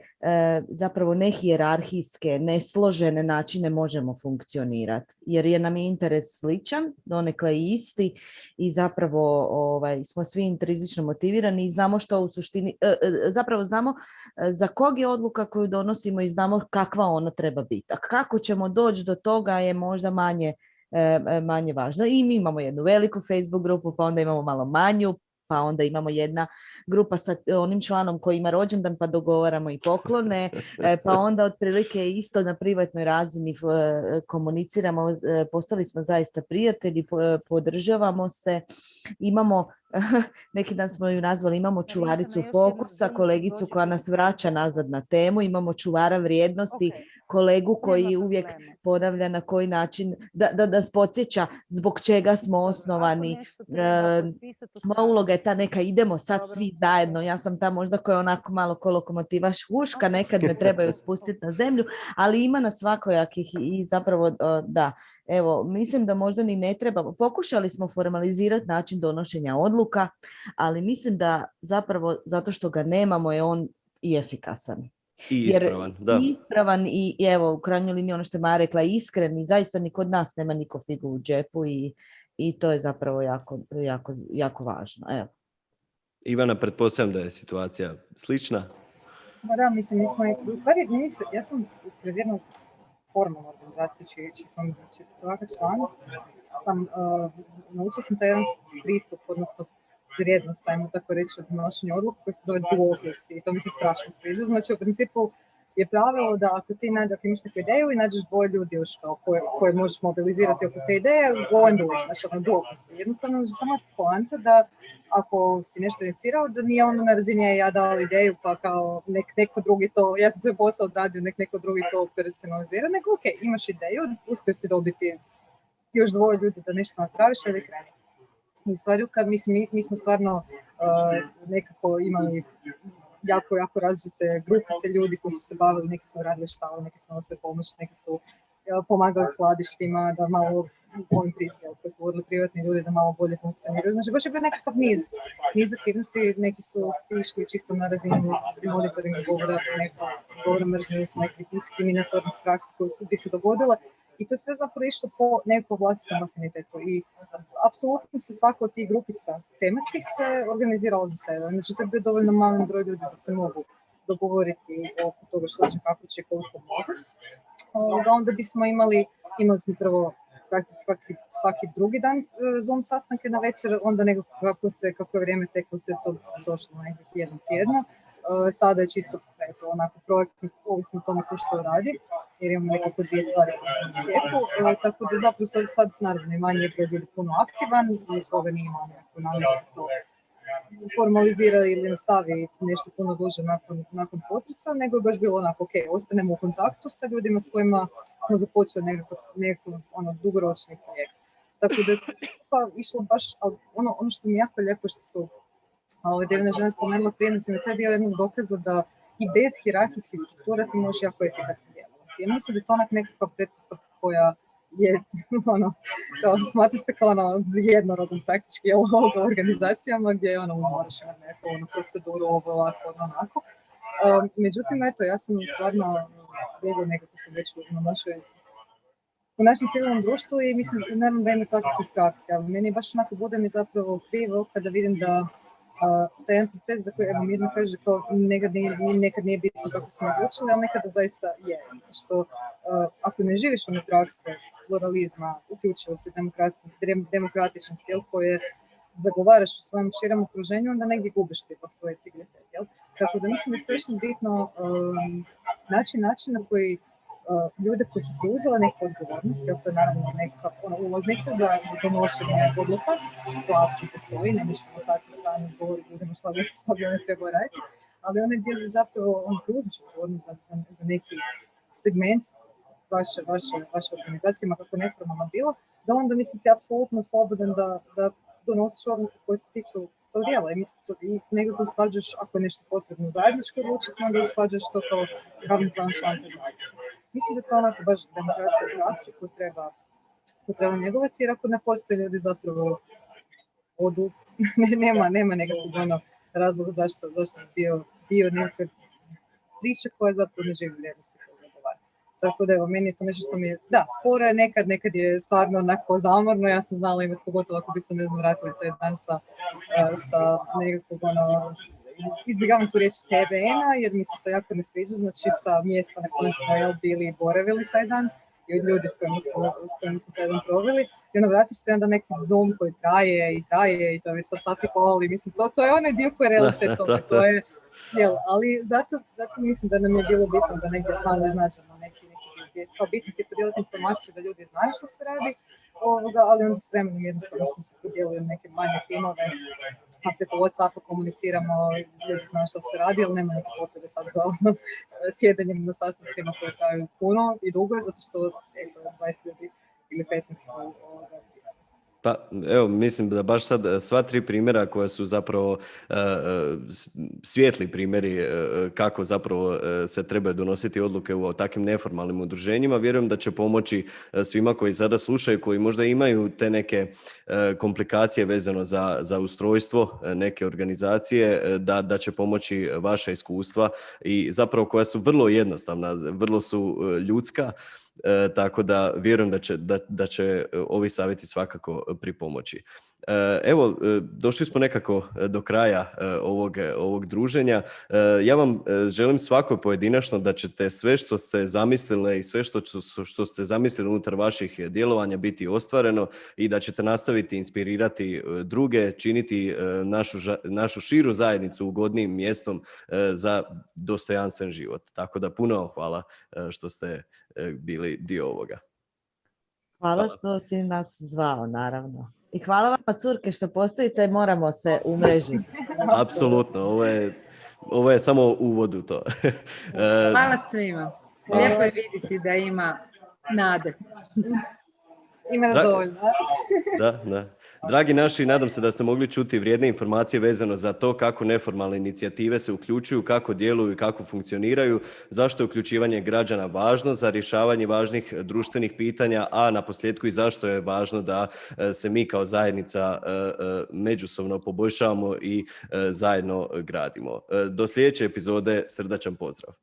Speaker 4: zapravo nehijerarhijske, nesložene načine možemo funkcionirati. Jer je nam interes sličan, donekle isti i zapravo smo svi intrinzično motivirani i znamo što u suštini, zapravo znamo za kog je odluka koju donosimo i znamo kakva ona treba biti. A kako ćemo doći do toga je možda manje važno. I mi imamo jednu veliku Facebook grupu, pa onda imamo malo manju, pa onda imamo jedna grupa sa onim članom koji ima rođendan, pa dogovaramo i poklone, pa onda otprilike isto na privatnoj razini komuniciramo, postali smo zaista prijatelji, podržavamo se, imamo, neki dan smo ju nazvali, imamo čuvaricu fokusa, kolegicu koja nas vraća nazad na temu, imamo čuvara vrijednosti, kolegu koji uvijek ponavlja na koji način, da nas podsjeća zbog čega smo osnovani. Moja uloga je ta neka idemo sad svi zajedno, ja sam ta možda koja onako malo ko lokomotiva huška, nekad me trebaju spustiti na zemlju, ali ima nas svakojakih i zapravo da, evo, mislim da možda ni ne treba, pokušali smo formalizirati način donošenja odluka, ali mislim da zapravo zato što ga nemamo je on i efikasan.
Speaker 1: I ispravan, da.
Speaker 4: Ispravan i evo, u krajnjoj liniji ono što je Maja rekla, iskren i zaista ni kod nas nema niko figu u džepu i to je zapravo jako važno. Evo.
Speaker 1: Ivana, pretpostavljam da je situacija slična.
Speaker 3: Da, mislim, mi smo, u stvari, ja sam kroz jednu formalnu organizaciju, čiji smo ovakav član, naučila sam taj jedan pristup, odnosno vrijednost, ajmo tako reći, od donošenja odluka koji se zove duoklisi i to mi se strašno sviđa. Znači, u principu je pravilo da ako ti imaš neku ideju i nađeš dvoje ljudi koje možeš mobilizirati oko te ideje, go and do it, znači duoklisi. Jednostavno, znači, samo poanta da ako si nešto inicirao, da nije ono na razini ja dao ideju pa kao neko drugi to, ja sam sve posao odradio, neko drugi to operacionalizira, nego ok, imaš ideju, uspio si dobiti još dvoje ljudi da nešto napraviš, ali kreni. I stvari, mi smo stvarno nekako imali jako različite grupice ljudi koji su se bavili, neki su radili štale, neki su nosili pomoć, neki su pomagali skladištima, da malo koji su vodili privatni ljudi da malo bolje funkcioniraju. Znači, baš je bio nekakav niz aktivnosti, neki su išli čisto na razinu monitoringa govora mržnje, su neke diskriminatorne prakse koje bi se dogodile. I to sve zapravo išlo po nekom vlastitom afinitetu. I apsolutno se svaka od tih grupica tematskih se organizirala za sebe. Znači, to je bio dovoljno malen broj ljudi da se mogu dogovoriti oko toga što će, kako će, koliko mogu. Onda bismo imali smo prvo praktično svaki drugi dan Zoom sastanke na večer, onda kako je vrijeme teklo se to došlo na nekih jedan tjedno. Sada je čisto onako projektno, ovisno o tome ko što radi, jer imamo nekako dvije stvari koje su na tijeku. Tako da zapravo sad naravno i manje je ljudi puno aktivan i stoga nije imao nekako namjeru to formalizira ili nastavi nešto puno duže nakon potresa, nego je baš bilo onako, ok, ostanemo u kontaktu sa ljudima s kojima smo započeli nekakav dugoročni projekt. Tako da je to sve skupa išlo baš, ono što mi je jako lijepo što su Devina žena spomenula prije, mislim je taj dio jednog dokaza da i bez hijerarhijskih struktura ti možeš jako efikasno djelovati. Ja mislim da je to nekakva pretpostavka koja je ono, kao smatra se kao ono jednorodom praktički u organizacijama gdje ono moraš imati neku ono, proceduru ovako, onako. Međutim, eto, ja sam stvarno dugo nekako sam već u našem civilnom društvu i mislim, naravno da ima svakakvih praksi, ali meni baš onako bude mi zapravo krivo kada vidim da taj jedan proces za koji evo Mirna kaže kao nekad nije bitno kako smo odlučili, ali nekada zaista je. Zato što ako ne živiš one prakse pluralizma, uključivosti, demokratičnosti, koje zagovaraš u svojem širem okruženju, onda negdje gubiš ipak svoj integritet. Jel? Tako da mislim da je strašno bitno način na koji ljude koji su preuzeli neku odgovornost, jer to je naravno nekakav ulaznica za donošenje odluka, to apsolutno stoji, ne možeš se stati sa strane i govoriti ljudima šta bi one trebalo raditi, ali onaj dio je zapravo preuzmiš odgovornost za neki segment vaše organizacije, kako neformalno bilo, da onda mislim si apsolutno slobodan da donosiš odluke koje se tiču tog dijela. I mislim to i nekako usklađuješ, ako je nešto potrebno zajednički odlučiti, onda usklađuješ to kao ravnopravan član te zajednice. Mislim da je to onako baš demokracija u praksi koju treba njegovati, jer ako ne postoje ljudi zapravo odu, nema nekakvog razloga zašto dio nekakve priče koja zapravo ne živi vrijednosti koje zagovara. Tako da evo, meni je to nešto što mi je, da, sporo je nekad je stvarno onako zamorno, ja sam znala imati pogotovo ako bi se ne znam vratili taj dan sa nekakvog izbjegavam tu riječ TBN-a jer mi se to jako ne sviđa, znači sa mjesta na kojem smo bili i boravili taj dan i od ljudi s kojima smo taj dan proveli i ono vratiš se onda neki Zoom koji traje i to je već sad sat i pol i mislim to je onaj dio koji je realitet to je, jel, ali zato mislim da nam je bilo bitno da negdje malo iznađemo neki kao bitno ti podijeliti informaciju da ljudi znaju što se radi, ali onda s vremenom jednostavno smo se podijelili u neke manje timove, a preko WhatsAppa komuniciramo, ljudi znaju što se radi, ali nema neke potrebe sad za sjedenjem na sastancima koje traju puno i dugo, zato što eto, 20 ljudi ili 15
Speaker 1: Pa evo, mislim da baš sad sva tri primjera koja su zapravo svijetli primjeri kako zapravo se trebaju donositi odluke u takvim neformalnim udruženjima, vjerujem da će pomoći svima koji sada slušaju, koji možda imaju te neke komplikacije vezano za ustrojstvo neke organizacije, da će pomoći vaša iskustva i zapravo koja su vrlo jednostavna, vrlo su ljudska. Tako da vjerujem da će ovi savjeti svakako pripomoći. Evo, došli smo nekako do kraja ovog druženja. Ja vam želim svako pojedinačno da ćete sve što ste zamislili i sve što ste zamislili unutar vaših djelovanja biti ostvareno i da ćete nastaviti inspirirati druge, činiti našu širu zajednicu ugodnijim mjestom za dostojanstven život. Tako da puno hvala što ste bili dio ovoga.
Speaker 4: Hvala što si nas zvao, naravno. I hvala vama, curke, što postojite, moramo se umrežiti.
Speaker 1: Apsolutno, ovo je samo uvod u to.
Speaker 2: Hvala svima. Lijepo je vidjeti da ima nade.
Speaker 3: Ima nas dovoljno.
Speaker 1: Da. Dragi naši, nadam se da ste mogli čuti vrijedne informacije vezano za to kako neformalne inicijative se uključuju, kako djeluju i kako funkcioniraju, zašto je uključivanje građana važno za rješavanje važnih društvenih pitanja, a na posljedku i zašto je važno da se mi kao zajednica međusobno poboljšavamo i zajedno gradimo. Do sljedeće epizode, srdačan pozdrav.